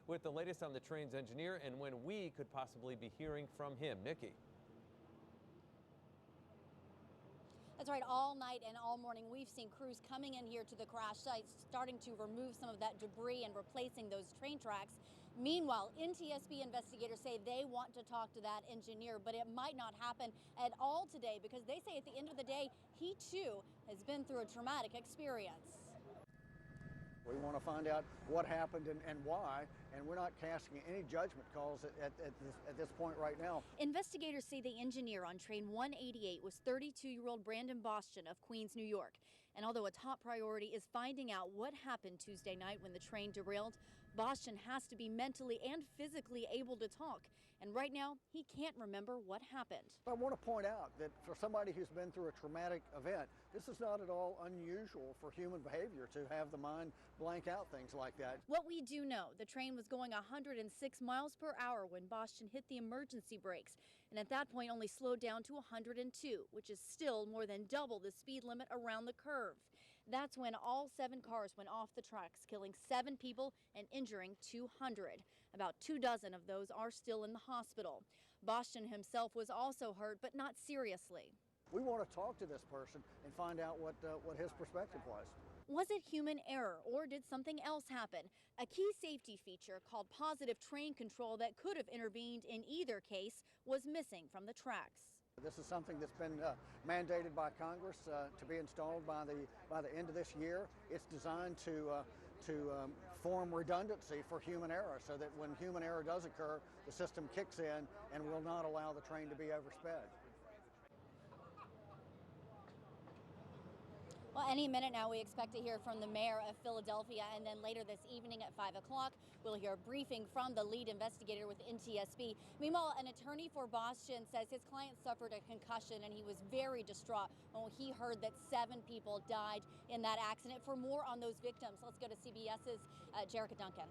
with the latest on the train's engineer and when we could possibly be hearing from him. Nikki. That's right. All night and all morning, we've seen crews coming in here to the crash site, starting to remove some of that debris and replacing those train tracks. Meanwhile, NTSB investigators say they want to talk to that engineer, but it might not happen at all today because they say at the end of the day, he too has been through a traumatic experience. We want to find out what happened and why, and we're not casting any judgment calls at this point right now. Investigators say the engineer on train 188 was 32-year-old Brandon Boston of Queens, New York. And although a top priority is finding out what happened Tuesday night when the train derailed, Boston has to be mentally and physically able to talk. And right now, he can't remember what happened. I want to point out that for somebody who's been through a traumatic event, this is not at all unusual for human behavior to have the mind blank out things like that. What we do know, the train was going 106 miles per hour when Boston hit the emergency brakes, and at that point only slowed down to 102, which is still more than double the speed limit around the curve. That's when all 7 cars went off the tracks, killing 7 people and injuring 200. About 24 of those are still in the hospital. Boston himself was also hurt, but not seriously. We want to talk to this person and find out what his perspective was. Was it human error or did something else happen? A key safety feature called positive train control that could have intervened in either case was missing from the tracks. This is something that's been mandated by Congress to be installed by the end of this year. It's designed to form redundancy for human error so that when human error does occur, the system kicks in and will not allow the train to be oversped. Well, any minute now we expect to hear from the mayor of Philadelphia, and then later this evening at 5 o'clock we'll hear a briefing from the lead investigator with NTSB. Meanwhile, an attorney for Boston says his client suffered a concussion and he was very distraught when he heard that 7 people died in that accident. For more on those victims, let's go to CBS's Jerica Duncan.